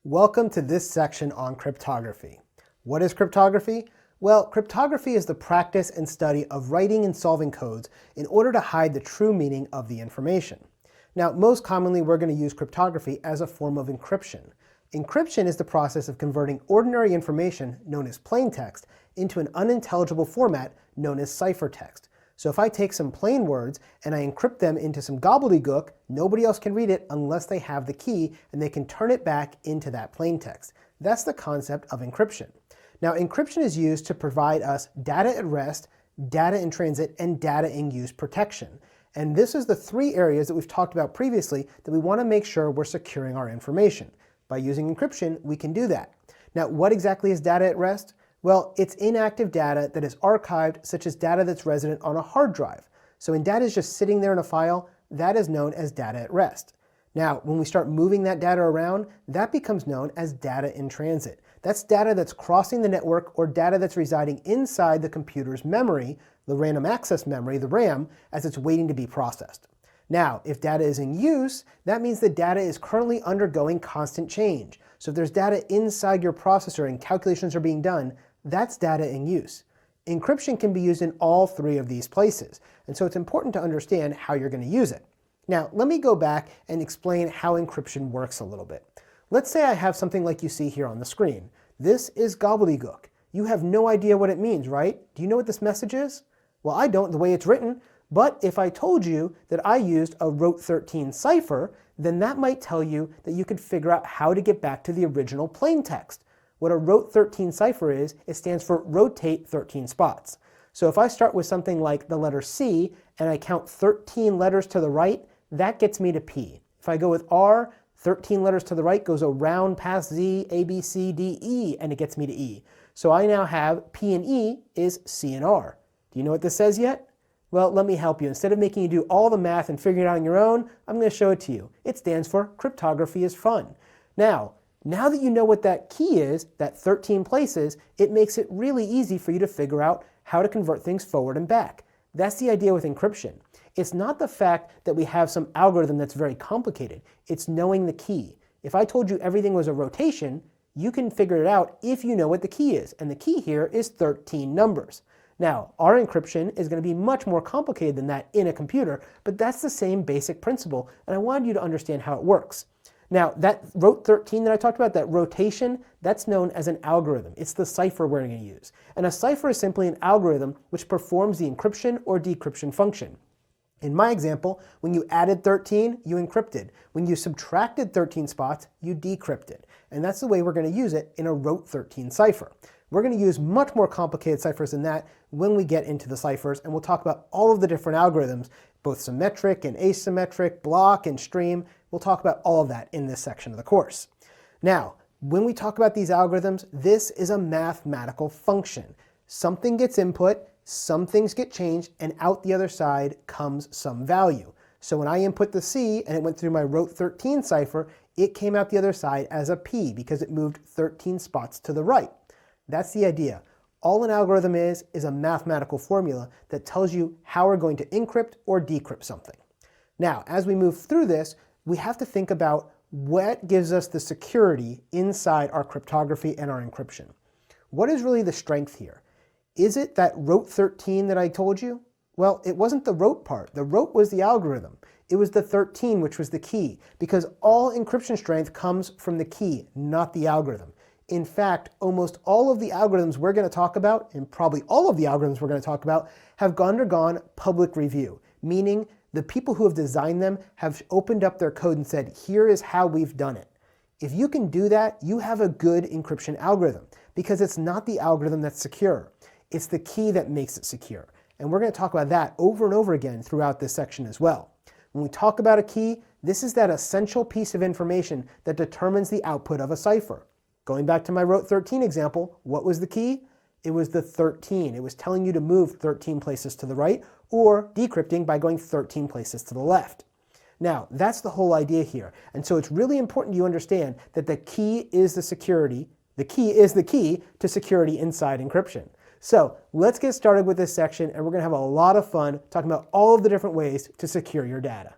Welcome to this section on cryptography. What is cryptography? Well, cryptography is the practice and study of writing and solving codes in order to hide the true meaning of the information. Now, most commonly we're going to use cryptography as a form of encryption. Encryption is the process of converting ordinary information, known as plain text, into an unintelligible format known as ciphertext. So if I take some plain words and I encrypt them into some gobbledygook, nobody else can read it unless they have the key and they can turn it back into that plain text. That's the concept of encryption. Now, encryption is used to provide us data at rest, data in transit, and data in use protection. And this is the three areas that we've talked about previously that we want to make sure we're securing our information. By using encryption, we can do that. Now, what exactly is data at rest? Well, it's inactive data that is archived, such as data that's resident on a hard drive. So when data is just sitting there in a file, that is known as data at rest. Now, when we start moving that data around, that becomes known as data in transit. That's data that's crossing the network or data that's residing inside the computer's memory, the random access memory, the RAM, as it's waiting to be processed. Now, if data is in use, that means the data is currently undergoing constant change. So if there's data inside your processor and calculations are being done, that's data in use. Encryption can be used in all three of these places, and so it's important to understand how you're going to use it. Now, let me go back and explain how encryption works a little bit. Let's say I have something like you see here on the screen. This is gobbledygook. You have no idea what it means, right? Do you know what this message is? Well, I don't the way it's written, but if I told you that I used a Rote 13 cipher, then that might tell you that you could figure out how to get back to the original plain text. What a Rote 13 cipher is, it stands for rotate 13 spots. So if I start with something like the letter C and I count 13 letters to the right, that gets me to P. If I go with R, 13 letters to the right goes around past Z, A, B, C, D, E, and it gets me to E. So I now have P and E is C and R. Do you know what this says yet? Well, let me help you. Instead of making you do all the math and figuring it out on your own, I'm going to show it to you. It stands for cryptography is fun. Now that you know what that key is, that 13 places, it makes it really easy for you to figure out how to convert things forward and back. That's the idea with encryption. It's not the fact that we have some algorithm that's very complicated. It's knowing the key. If I told you everything was a rotation, you can figure it out if you know what the key is. And the key here is 13 numbers. Now, our encryption is going to be much more complicated than that in a computer, but that's the same basic principle, and I wanted you to understand how it works. Now, that Rote 13 that I talked about, that rotation, that's known as an algorithm. It's the cipher we're going to use. And a cipher is simply an algorithm which performs the encryption or decryption function. In my example, when you added 13, you encrypted. When you subtracted 13 spots, you decrypted. And that's the way we're going to use it in a Rote 13 cipher. We're going to use much more complicated ciphers than that when we get into the ciphers, and we'll talk about all of the different algorithms, both symmetric and asymmetric, block and stream. We'll talk about all of that in this section of the course. Now, when we talk about these algorithms, this is a mathematical function. Something gets input, some things get changed, and out the other side comes some value. So when I input the C and it went through my Rote 13 cipher, it came out the other side as a P because it moved 13 spots to the right. That's the idea. All an algorithm is a mathematical formula that tells you how we're going to encrypt or decrypt something. Now, as we move through this, we have to think about what gives us the security inside our cryptography and our encryption. What is really the strength here? Is it that Rote 13 that I told you? Well, it wasn't the Rote part. The Rote was the algorithm. It was the 13 which was the key, because all encryption strength comes from the key, not the algorithm. In fact, almost all of the algorithms we're going to talk about, and probably all of the algorithms we're going to talk about, have undergone public review, meaning the people who have designed them have opened up their code and said, here is how we've done it. If you can do that, you have a good encryption algorithm, because it's not the algorithm that's secure. It's the key that makes it secure. And we're going to talk about that over and over again throughout this section as well. When we talk about a key, this is that essential piece of information that determines the output of a cipher. Going back to my Rote 13 example, what was the key? It was the 13. It was telling you to move 13 places to the right, or decrypting by going 13 places to the left. Now, that's the whole idea here. And so it's really important you understand that the key is the security. The key is the key to security inside encryption. So let's get started with this section, and we're going to have a lot of fun talking about all of the different ways to secure your data.